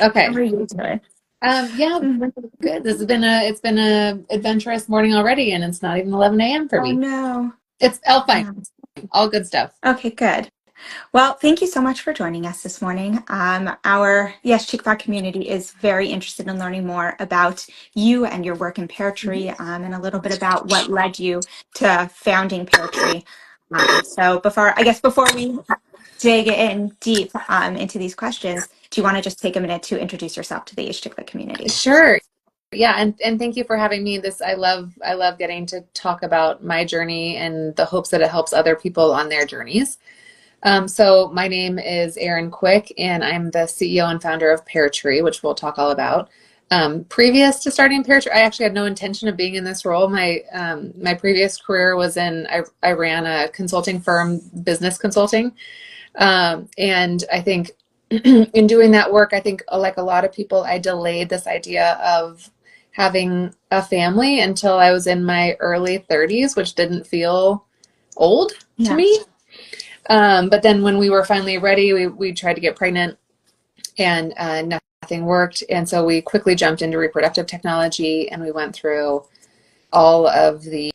Okay. How are you doing? Yeah, good. It's been a adventurous morning already, and it's not even 11 a.m. for Oh me. no. It's all fine, Yeah. all good stuff. Okay, good. Well, thank you so much for joining us this morning. Our Yes Chickpot community is very interested in learning more about you and your work in Mhm. PairTree, and a little bit about what led you to founding PairTree. Before we dig in deep into these questions, do you want to just take a minute to introduce yourself to the Yes Chickpot community? Sure. Yeah, and thank you for having me. I love getting to talk about my journey and the hopes that it helps other people on their journeys. So my name is Erin Quick, and I'm the CEO and founder of PairTree, which we'll talk all about. Previous to starting PairTree, I actually had no intention of being in this role. My previous career was I ran a consulting firm, business consulting, and I think in doing that work, I think like a lot of people, I delayed this idea of having a family until I was in my early 30s, which didn't feel old to Yeah. me. But then when we were finally ready, we tried to get pregnant and nothing worked. And so we quickly jumped into reproductive technology and we went through all of the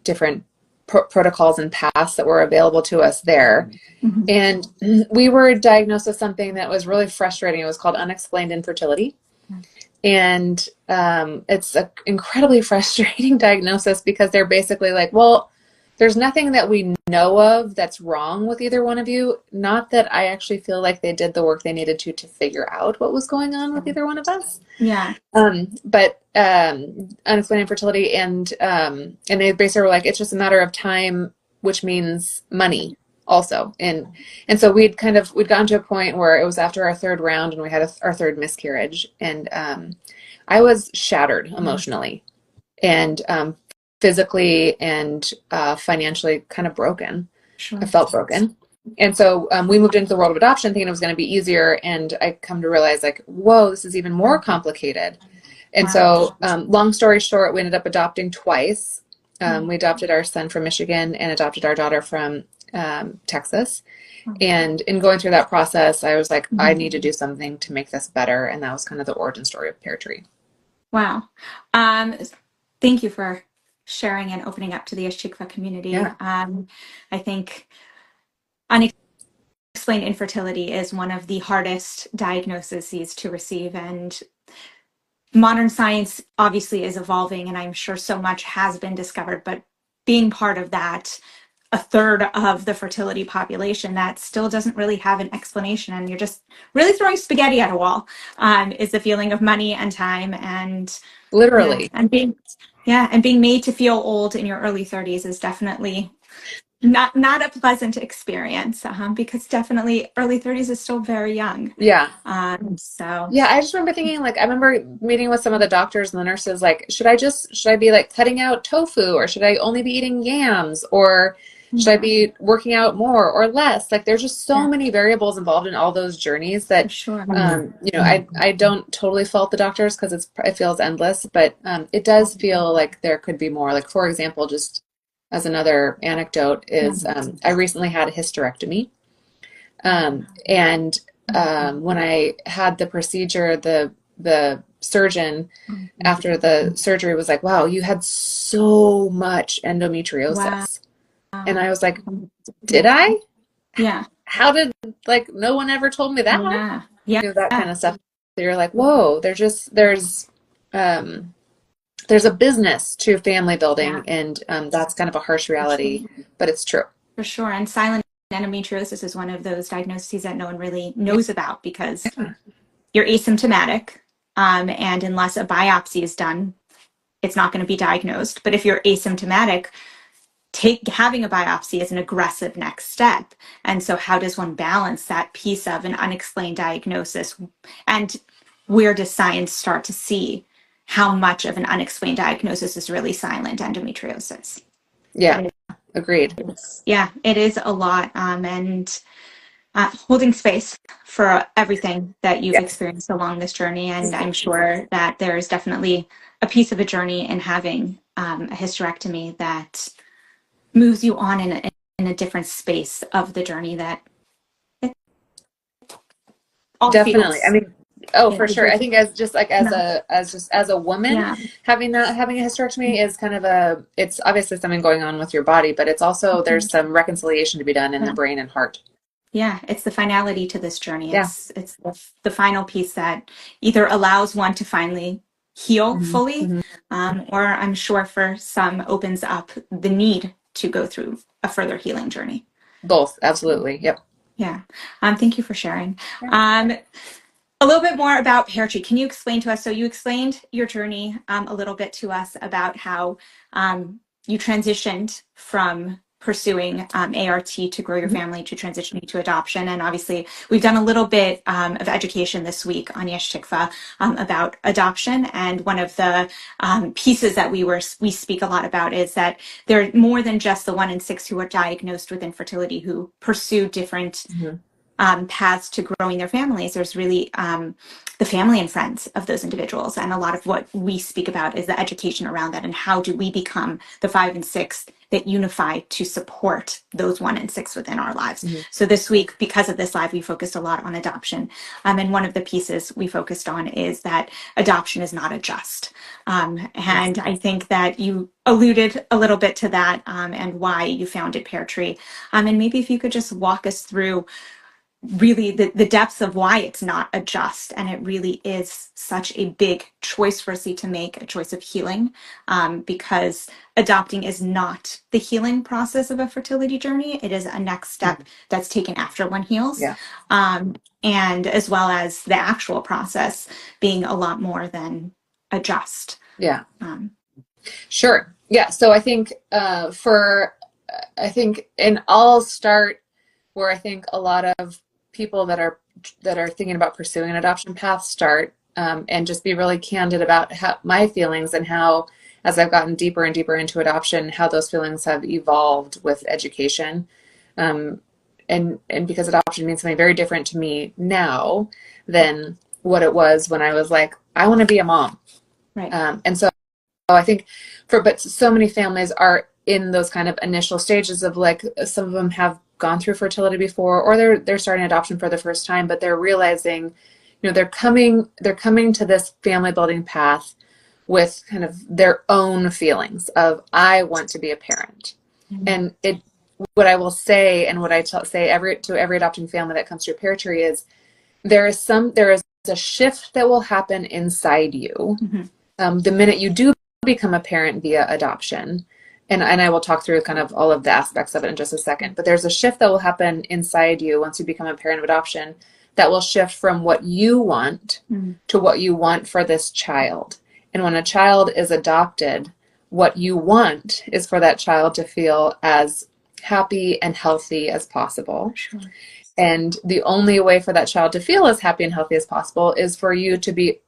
different protocols and paths that were available to us there. Mhm. And we were diagnosed with something that was really frustrating. It was called unexplained infertility. And it's an incredibly frustrating diagnosis because they're basically like, well, there's nothing that we know of that's wrong with either one of you. Not that I actually feel like they did the work they needed to figure out what was going on with either one of us. Yeah. But unexplained infertility, and they basically were like, it's just a matter of time, which means money also. And so we'd gotten to a point where it was after our third round, and we had our third miscarriage, and I was shattered emotionally and physically and financially kind of broken. I Sure. felt broken. And so we moved into the world of adoption thinking it was going to be easier. And I come to realize, like, whoa, this is even more complicated. And Wow. so, long story short, we ended up adopting twice. We adopted our son from Michigan and adopted our daughter from Texas. And in going through that process, I was like, I need to do something to make this better. And that was kind of the origin story of PairTree. Wow. Um, Thank you for sharing and opening up to the Ishchikwa community. Yeah. I think unexplained infertility is one of the hardest diagnoses to receive, and modern science obviously is evolving, and I'm sure so much has been discovered, but being part of that, a third of the fertility population that still doesn't really have an explanation, and you're just really throwing spaghetti at a wall, is the feeling of money and time and yeah, Literally. and being made to feel old in your early 30s is definitely not a pleasant experience, because definitely early 30s is still very young. Yeah. So Yeah, I just remember thinking, like, I remember meeting with some of the doctors and the nurses, like, should I be like cutting out tofu, or should I only be eating yams, or should I yeah, be working out more or less? Like, there's just so yeah, many variables involved in all those journeys for that, sure. I don't totally fault the doctors because it feels endless, but it does feel like there could be more. Like, for example, just as another anecdote Yeah. is, I recently had a hysterectomy. And when I had the procedure, the surgeon after the surgery was like, "Wow, you had so much Wow. endometriosis," and I was like, "Did Yeah. I? Yeah. How did like no one ever told me that?" Yeah. Yeah. That Yeah. kind of stuff. So you're like, "Whoa, um, there's a business to family building, Yeah. and that's kind of a harsh For sure. reality, but it's true." For sure. And silent endometriosis is one of those diagnoses that no one really knows about because Yeah. you're asymptomatic. And unless a biopsy is done, it's not going to be diagnosed. But if you're asymptomatic, having a biopsy is an aggressive next step. And so how does one balance that piece of an unexplained diagnosis, and where does science start to see how much of an unexplained diagnosis is really silent endometriosis? Yeah, It agreed. is, yeah, it is a lot. And holding space for everything that you've Yeah. experienced along this journey. And I'm sure that there's definitely a piece of a journey in having a hysterectomy that moves you on in a different space of the journey that it all Definitely. I feels. mean, Oh, It for was sure. I just think as just like not, as a woman yeah. having a hysterectomy is kind of it's obviously something going on with your body, but it's also Mhm. there's some reconciliation to be done in the Yeah. brain and heart. Yeah, it's the finality to this journey. Yeah. It's the final piece that either allows one to finally heal Hmm. fully, Hmm. or I'm sure for some opens up the need to go through a further healing journey. Both, So, absolutely. Yep. yeah. Thank you for sharing. Yeah. Um, a little bit more about PairTree. Can you explain to us? So you explained your journey a little bit to us about how you transitioned from pursuing ART to grow your Mhm. family to transitioning to adoption. And obviously, we've done a little bit of education this week on Yesh Tikva about adoption. And one of the pieces that we speak a lot about is that there are more than just the 1 in 6 who are diagnosed with infertility who pursue different Mhm. paths to growing their families. There's really the family and friends of those individuals. And a lot of what we speak about is the education around that and how do we become the 5 and 6 that unify to support those 1 and 6 within our lives. Mhm. So this week, because of this live, we focused a lot on adoption. And one of the pieces we focused on is that adoption is not a just. Yes. And I think that you alluded a little bit to that and why you founded PairTree. And maybe if you could just walk us through really the depths of why it's not a just, and it really is such a big choice for us to make, a choice of healing, because adopting is not the healing process of a fertility journey. It is a next step Mhm. that's taken after one heals, Yeah. and as well as the actual process being a lot more than a just. Yeah. um, Sure. Yeah. So I think I think, and I'll start where I think a lot of people that are thinking about pursuing an adoption path start, and just be really candid about how my feelings and how, as I've gotten deeper and deeper into adoption, how those feelings have evolved with education, um, and because adoption means something very different to me now than what it was when I was like, I want to be a mom, right. and so I think but so many families are in those kind of initial stages of like, some of them have gone through fertility before, or they're starting adoption for the first time, but they're realizing, they're coming to this family building path with kind of their own feelings of, I want to be a parent. Mhm. And what I will say, and what I say to every adopting family that comes to your pear tree is, there is a shift that will happen inside you, Mhm. the minute you do become a parent via adoption. And I will talk through kind of all of the aspects of it in just a second. But there's a shift that will happen inside you once you become a parent of adoption, that will shift from what you want Mhm. to what you want for this child. And when a child is adopted, what you want is for that child to feel as happy and healthy as possible. Sure. And the only way for that child to feel as happy and healthy as possible is for you to be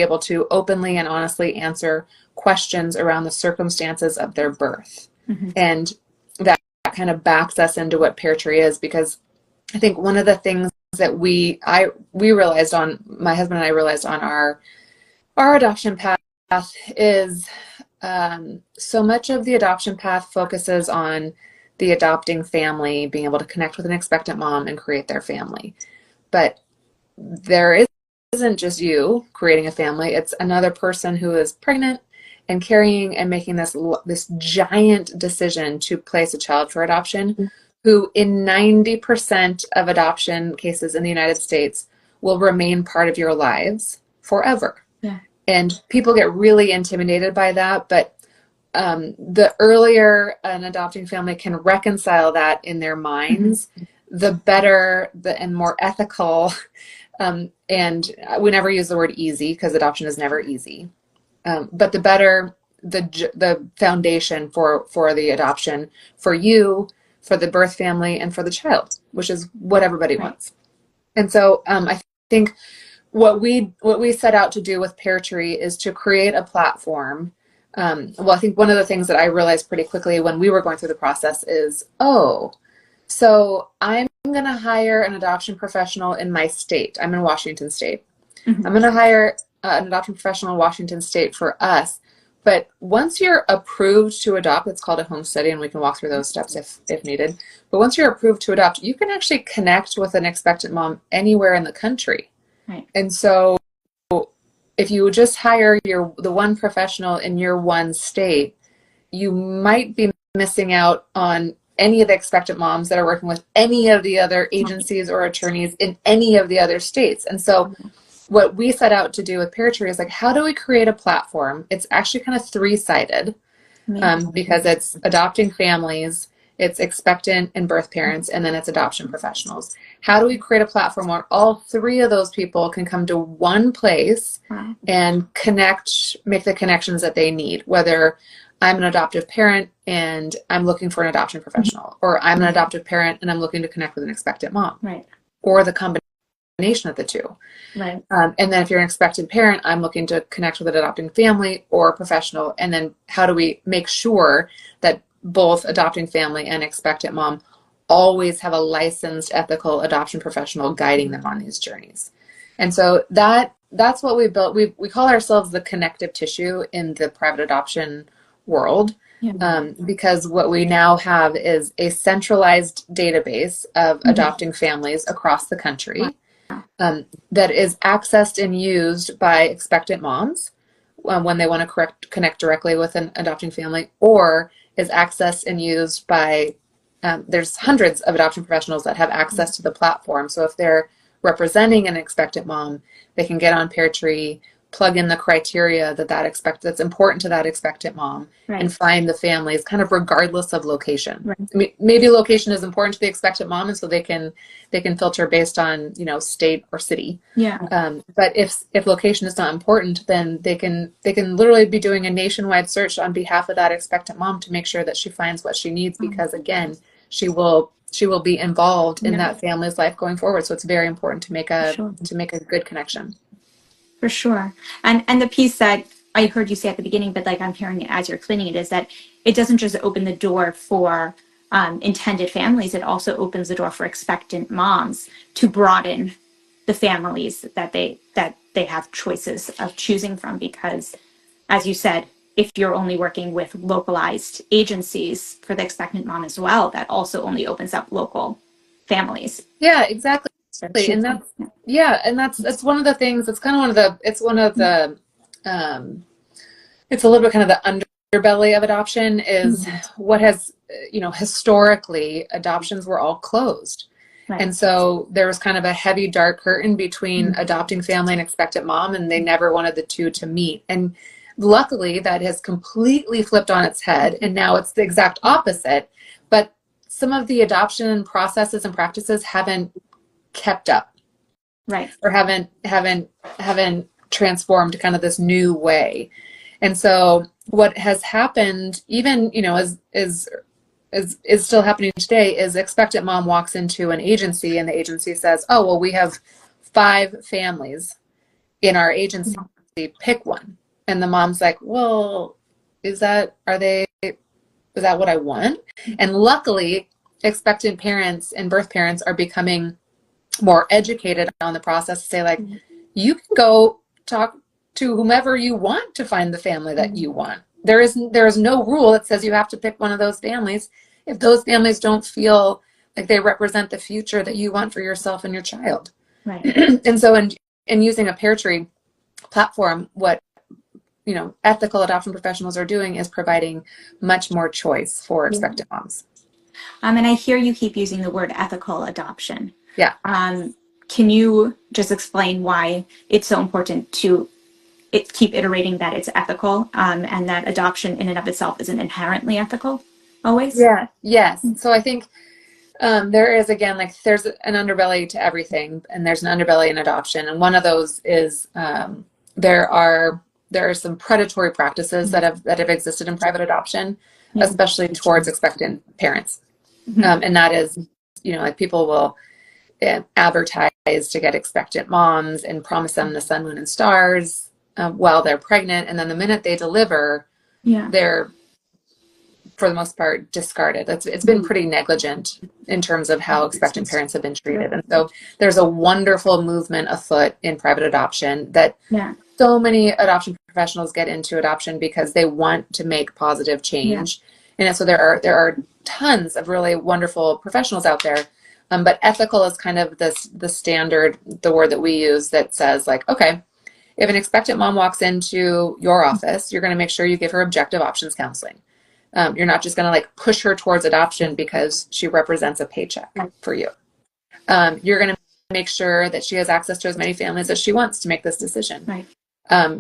able to openly and honestly answer questions around the circumstances of their birth. Mhm. And that kind of backs us into what PairTree is, because I think one of the things that we realized on, my husband and I realized on our adoption path is, so much of the adoption path focuses on the adopting family being able to connect with an expectant mom and create their family. But there isn't just you creating a family, it's another person who is pregnant and carrying and making this giant decision to place a child for adoption, who in 90% of adoption cases in the United States will remain part of your lives forever. Yeah. And people get really intimidated by that, but the earlier an adopting family can reconcile that in their Mhm. minds, the better and more ethical. And we never use the word easy, because adoption is never easy. But the better the foundation for the adoption, for you, for the birth family, and for the child, which is what everybody Right. wants. And so I think what we set out to do with PairTree is to create a platform. Well, I think one of the things that I realized pretty quickly when we were going through the process is, oh, so I'm going to hire an adoption professional in my state. I'm in Washington State. Mhm. I'm going to hire an adoption professional in Washington State for us. But once you're approved to adopt, it's called a home study, and we can walk through those steps if needed. But once you're approved to adopt, you can actually connect with an expectant mom anywhere in the country. Right. And so if you just hire the one professional in your one state, you might be missing out on any of the expectant moms that are working with any of the other agencies or attorneys in any of the other states. And so what we set out to do with PairTree is like, how do we create a platform? It's actually kind of three-sided, because it's adopting families, it's expectant and birth parents, and then it's adoption professionals. How do we create a platform where all three of those people can come to one place and connect, make the connections that they need, whether I'm an adoptive parent and I'm looking for an adoption professional, or I'm an adoptive parent and I'm looking to connect with an expectant mom, or the combination of the two. Right. And then if you're an expectant parent, I'm looking to connect with an adopting family or a professional. And then how do we make sure that both adopting family and expectant mom always have a licensed ethical adoption professional guiding them on these journeys? And so that's what we built. We call ourselves the connective tissue in the private adoption world, because what we now have is a centralized database of adopting families across the country, that is accessed and used by expectant moms when they want to connect directly with an adopting family, or is accessed and used by, there's hundreds of adoption professionals that have access to the platform. So if they're representing an expectant mom, they can get on PairTree, plug in the criteria that's important to that expectant mom, and find the families kind of regardless of location. I mean, maybe location is important to the expectant mom, and so they can filter based on, state or city. But if location is not important, then they can literally be doing a nationwide search on behalf of that expectant mom to make sure that she finds what she needs, because again, she will be involved in that family's life going forward. So it's very important to make a good connection. For sure. And the piece that I heard you say at the beginning, but like I'm hearing it as you're explaining it, is that it doesn't just open the door for intended families, it also opens the door for expectant moms to broaden the families that they have choices of choosing from. Because, as you said, if you're only working with localized agencies for the expectant mom as well, that also only opens up local families. Yeah, exactly. And that's one of the things. It's kind of it's a little bit kind of the underbelly of adoption is what has, historically adoptions were all closed. And so there was kind of a heavy dark curtain between adopting family and expectant mom, and they never wanted the two to meet. And luckily that has completely flipped on its head, and now it's the exact opposite. But some of the adoption processes and practices haven't kept up, or haven't transformed to kind of this new way. And so what has happened, even is still happening today, is expectant mom walks into an agency and the agency says, oh, well, we have 5 families in our agency, pick one. And the mom's like, well, is that what I want? And luckily expectant parents and birth parents are becoming more educated on the process to say, like, you can go talk to whomever you want to find the family that you want. There is no rule that says you have to pick one of those families if those families don't feel like they represent the future that you want for yourself and your child. And so in using a PairTree platform, what ethical adoption professionals are doing is providing much more choice for expectant moms. And I hear you keep using the word ethical adoption. Can you just explain why it's so important to keep iterating that it's ethical, and that adoption in and of itself isn't inherently ethical always? Yes. So I think there is, again, like there's an underbelly to everything, and there's an underbelly in adoption. And one of those is there are some predatory practices that have existed in private adoption, especially towards expectant parents. And that is, like people will advertise to get expectant moms and promise them the sun, moon, and stars while they're pregnant. And then the minute they deliver, they're, for the most part, discarded. It's been pretty negligent in terms of how expectant parents have been treated. And so there's a wonderful movement afoot in private adoption that so many adoption professionals get into adoption because they want to make positive change. And so there are tons of really wonderful professionals out there, But ethical is kind of the standard, the word that we use that says like, okay, if an expectant mom walks into your office, you're going to make sure you give her objective options counseling. You're not just going to like push her towards adoption because she represents a paycheck for you. You're going to make sure that she has access to as many families as she wants to make this decision. Right.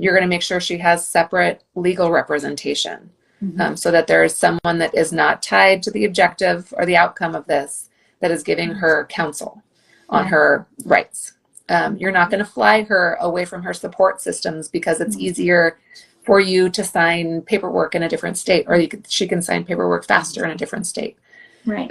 You're going to make sure she has separate legal representation, so that there is someone that is not tied to the objective or the outcome of this, that is giving her counsel on her rights. You're not going to fly her away from her support systems because it's easier for you to sign paperwork in a different state, or she can sign paperwork faster in a different state. Right.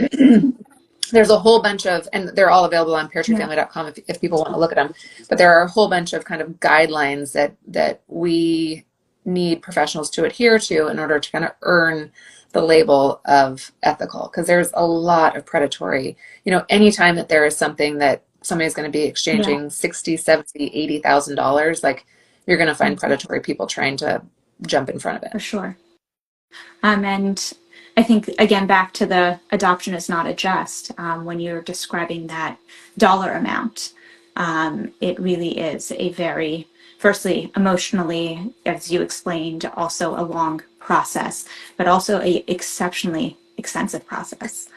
There's a whole bunch of, and they're all available on PairTreeFamily.com if people want to look at them, but there are a whole bunch of kind of guidelines that we need professionals to adhere to in order to kind of earn the label of ethical, because there's a lot of predatory, anytime that there is something that somebody's going to be exchanging $60,000, $70,000, $80,000, like you're going to find predatory people trying to jump in front of it. For sure. And I think, again, back to the adoption is not a just, when you're describing that dollar amount, it really is a very, firstly, emotionally, as you explained, also a long process, but also a exceptionally expensive process.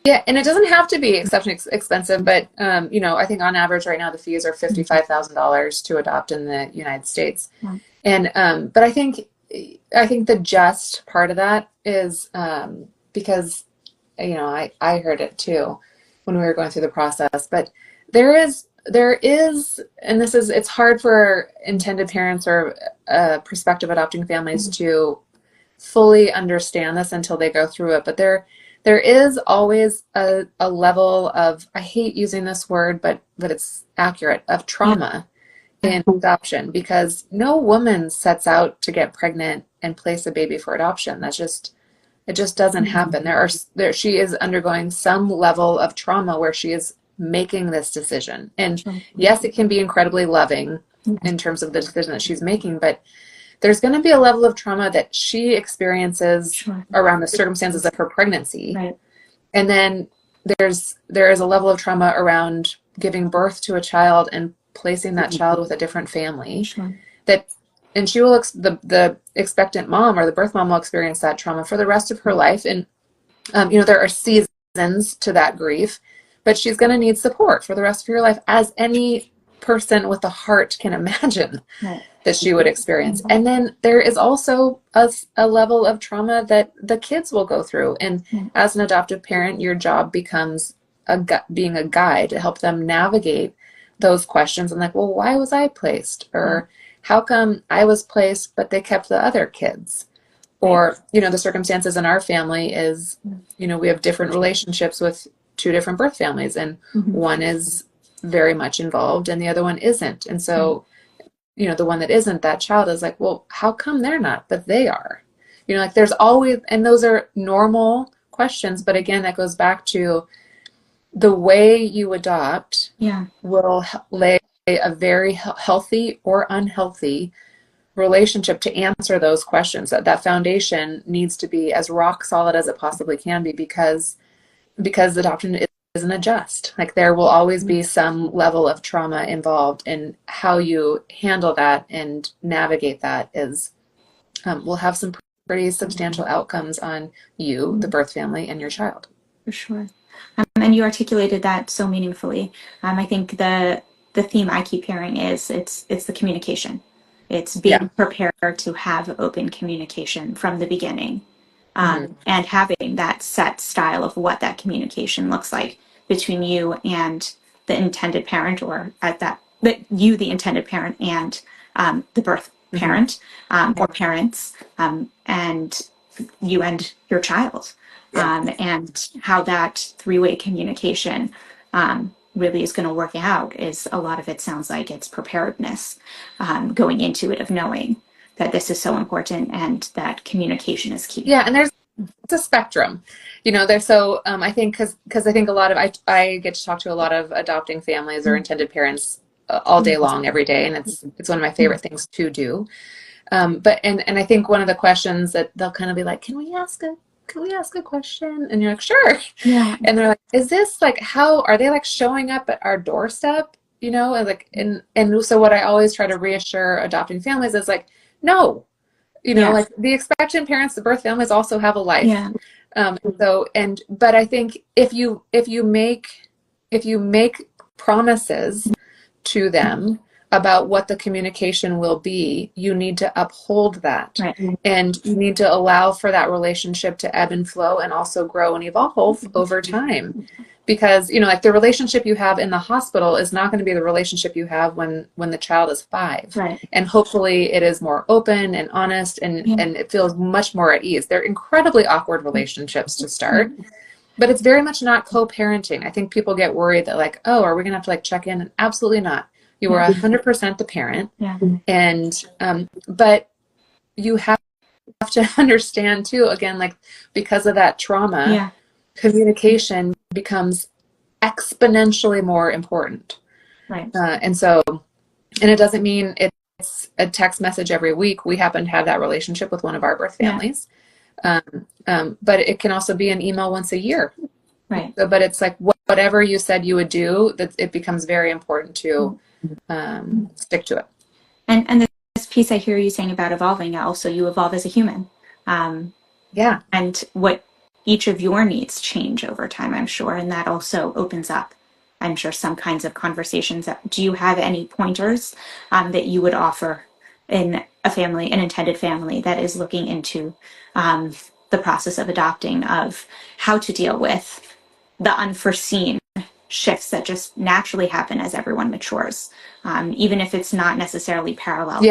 Yeah, and it doesn't have to be exceptionally expensive, but I think on average right now the fees are $55,000 to adopt in the United States. And but I think the just part of that is because I heard it too when we were going through the process, but there is, and it's hard for intended parents or prospective adopting families to fully understand this until they go through it, but there is always a level of, I hate using this word, but it's accurate, of trauma in adoption, because no woman sets out to get pregnant and place a baby for adoption. It just doesn't happen. She is undergoing some level of trauma where she is making this decision. And yes, it can be incredibly loving in terms of the decision that she's making, but there's going to be a level of trauma that she experiences around the circumstances of her pregnancy. Right. And then there is a level of trauma around giving birth to a child and placing that child with a different family. And she will, the expectant mom or the birth mom will experience that trauma for the rest of her life. And, there are seasons to that grief, but she's going to need support for the rest of her life, as any person with a heart can imagine that she would experience. And then there is also a level of trauma that the kids will go through. And as an adoptive parent, your job becomes being a guide to help them navigate those questions. And like, well, why was I placed? Or how come I was placed, but they kept the other kids? Or, the circumstances in our family is, we have different relationships with two different birth families, and one is very much involved and the other one isn't. And so, the one that isn't, that child is like, well, how come they're not, but they are? Like there's always, and those are normal questions. But again, that goes back to the way you adopt will lay a very healthy or unhealthy relationship to answer those questions. That foundation needs to be as rock solid as it possibly can be, because adoption isn't a just. Like there will always be some level of trauma involved, and how you handle that and navigate that will have some pretty substantial outcomes on you, the birth family, and your child. For sure. And you articulated that so meaningfully. I think the theme I keep hearing is it's the communication. It's being prepared to have open communication from the beginning, and having that set style of what that communication looks like between you and the intended parent, or you, the intended parent, and the birth parent or parents, and you and your child. And how that three-way communication really is going to work out is, a lot of it sounds like it's preparedness, going into it, of knowing that this is so important and that communication is key. Yeah, and it's a spectrum, there's I think because I think a lot of I get to talk to a lot of adopting families or intended parents all day long, every day, and it's one of my favorite things to do. But I think one of the questions that they'll kind of be like, can we ask a can we ask a question? And you're like, sure. Yeah. And they're like, is this like, how are they like showing up at our doorstep? You know, and like, and so what I always try to reassure adopting families is like, no, you know, Yeah. like the expectant parents, the birth families also have a life. Yeah. But I think if you make promises to them about what the communication will be, you need to uphold that. Right. And you need to allow for that relationship to ebb and flow and also grow and evolve over time. Because, you know, like the relationship you have in the hospital is not going to be the relationship you have when the child is 5. Right. And hopefully it is more open and honest and it feels much more at ease. They're incredibly awkward relationships to start. But it's very much not co-parenting. I think people get worried that like, oh, are we going to have to like check in? And absolutely not. You are 100% the parent. Yeah. And, but you have to understand too, again, like because of that trauma, communication becomes exponentially more important. Right. And it doesn't mean it's a text message every week. We happen to have that relationship with one of our birth families. But it can also be an email once a year. Right. So, but it's like whatever you said you would do, that it becomes very important to stick to it. And this piece I hear you saying about evolving, also you evolve as a human. And what each of your needs change over time, I'm sure. And that also opens up, I'm sure, some kinds of conversations. Do you have any pointers that you would offer in a family, an intended family that is looking into the process of adopting, of how to deal with the unforeseen shifts that just naturally happen as everyone matures, even if it's not necessarily parallel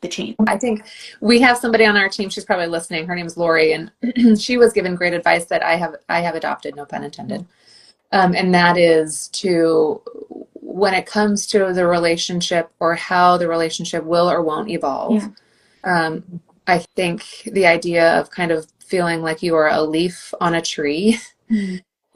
the change? I think we have somebody on our team, she's probably listening, her name is Lori, and she was given great advice that I have adopted, no pun intended. And that is to, when it comes to the relationship or how the relationship will or won't evolve, I think the idea of kind of feeling like you are a leaf on a tree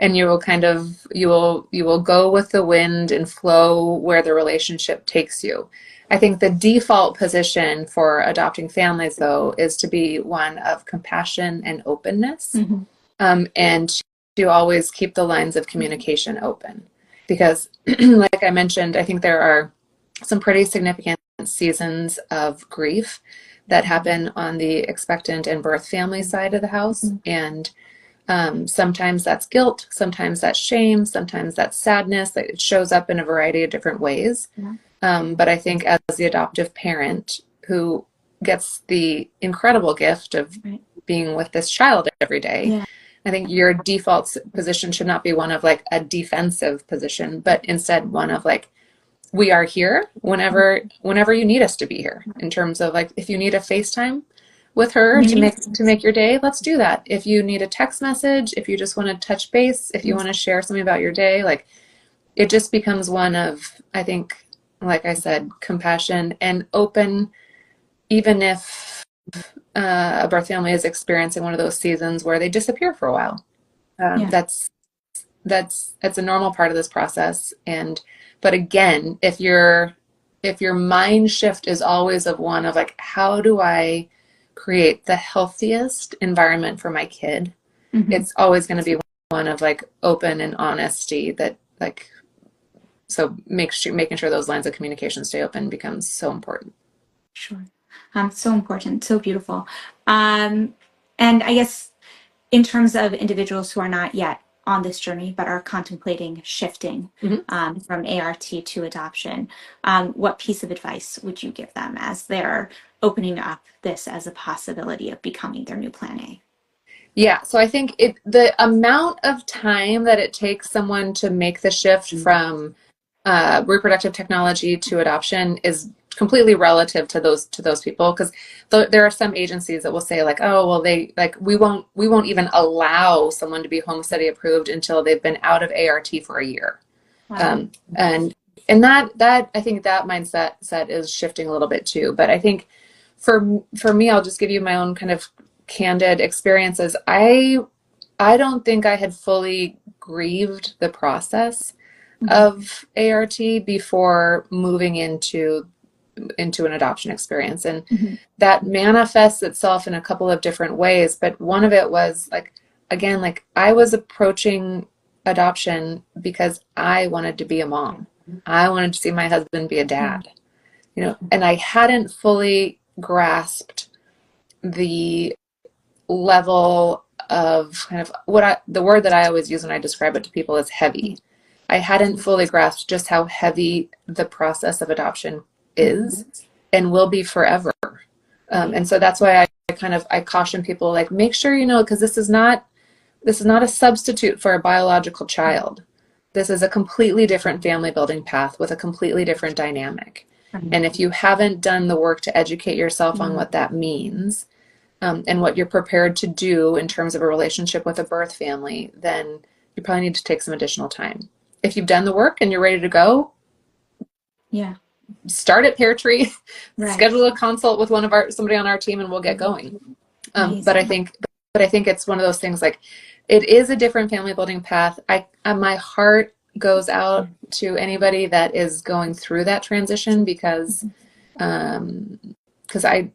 and you will kind of, you will go with the wind and flow where the relationship takes you. I think the default position for adopting families, though, is to be one of compassion and openness, and to always keep the lines of communication open. Because, like I mentioned, I think there are some pretty significant seasons of grief that happen on the expectant and birth family side of the house. And sometimes that's guilt, sometimes that's shame, sometimes that's sadness. It shows up in a variety of different ways. But I think as the adoptive parent who gets the incredible gift of being with this child every day, I think your default position should not be one of like a defensive position, but instead one of like, we are here whenever you need us to be here. In terms of like, if you need a FaceTime with her to make your day, let's do that. If you need a text message, if you just want to touch base, if you want to share something about your day, like it just becomes one of, I think, like I said, compassion and open, even if a birth family is experiencing one of those seasons where they disappear for a while. That's a normal part of this process. But again, if your mind shift is always of one of like, how do I create the healthiest environment for my kid? It's always going to be one of like open and honesty, that like, so making sure those lines of communication stay open becomes so important. Sure. So important, so beautiful. And I guess in terms of individuals who are not yet on this journey but are contemplating shifting from ART to adoption, what piece of advice would you give them as they're opening up this as a possibility of becoming their new plan A? Yeah, so I think the amount of time that it takes someone to make the shift from reproductive technology to adoption is completely relative to those people, because there are some agencies that will say like, oh well, we won't even allow someone to be home study approved until they've been out of ART for a year. And that I think that mindset is shifting a little bit too. But I think for me, I'll just give you my own kind of candid experiences. I don't think I had fully grieved the process of ART before moving into an adoption experience. And that manifests itself in a couple of different ways. But one of it was like, again, like I was approaching adoption because I wanted to be a mom. I wanted to see my husband be a dad, and I hadn't fully grasped the level of kind of the word that I always use when I describe it to people is heavy. I hadn't fully grasped just how heavy the process of adoption is and will be forever. And so that's why I caution people, like, make sure because this is not a substitute for a biological child. This is a completely different family building path with a completely different dynamic. And if you haven't done the work to educate yourself on what that means, and what you're prepared to do in terms of a relationship with a birth family, then you probably need to take some additional time. If you've done the work and you're ready to go, start at PairTree, schedule a consult with somebody on our team, and we'll get going. But I think it's one of those things, like, it is a different family building path. My heart goes out to anybody that is going through that transition because I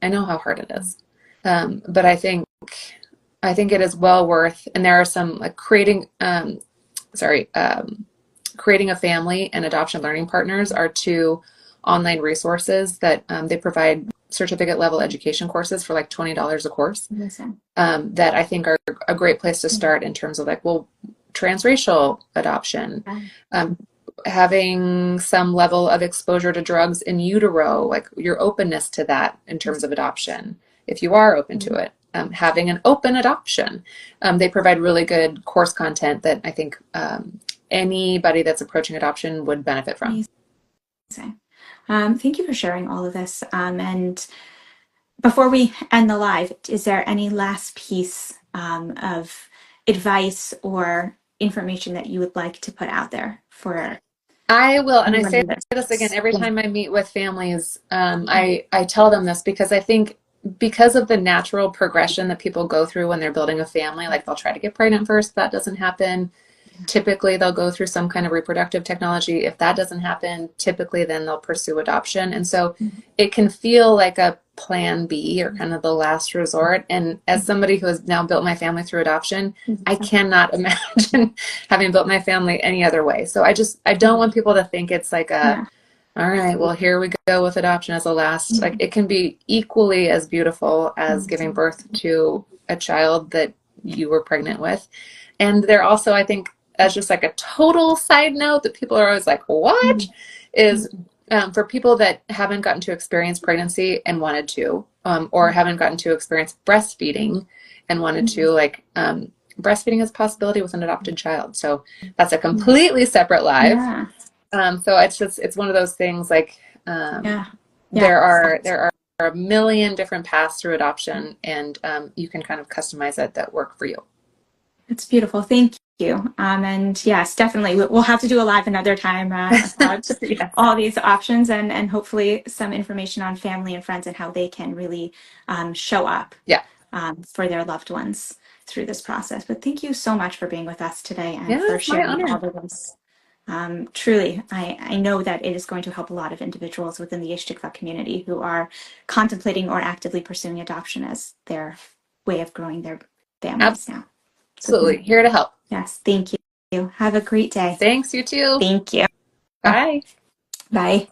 know how hard it is. But I think it is well worth, and there are some, like, creating a family and adoption learning partners are two online resources that they provide certificate level education courses for like $20 a course. That I think are a great place to start in terms of, like, well, transracial adoption, having some level of exposure to drugs in utero, like your openness to that in terms of adoption, if you are open to it, having an open adoption. They provide really good course content that I think anybody that's approaching adoption would benefit from. Thank you for sharing all of this. And before we end the live, is there any last piece of advice or information that you would like to put out there for? I will, and I say this again every time I meet with families. I tell them this because I think, because of the natural progression that people go through when they're building a family, like, they'll try to get pregnant first. That doesn't happen. Typically, they'll go through some kind of reproductive technology. If that doesn't happen, typically then they'll pursue adoption. And so it can feel like a plan B, or kind of the last resort. And as somebody who has now built my family through adoption, I cannot imagine having built my family any other way. So I don't want people to think it's like all right, well, here we go with adoption as a last. Like, it can be equally as beautiful as giving birth to a child that you were pregnant with. And there also, I think, as just like a total side note that people are always like, what? Is for people that haven't gotten to experience pregnancy and wanted to, or haven't gotten to experience breastfeeding and wanted to, like, breastfeeding is a possibility with an adopted child. So that's a completely separate live. So it's one of those things, like, there are a million different paths through adoption, and you can kind of customize it that work for you. It's beautiful. Thank you. And yes, definitely. We'll have to do a live another time about all these options, and hopefully some information on family and friends and how they can really show up for their loved ones through this process. But thank you so much for being with us today and for sharing all of this. Truly, I know that it is going to help a lot of individuals within the Ishtikva community who are contemplating or actively pursuing adoption as their way of growing their families now. Absolutely. Here to help. Yes. Thank you. Have a great day. Thanks. You too. Thank you. Bye. Bye.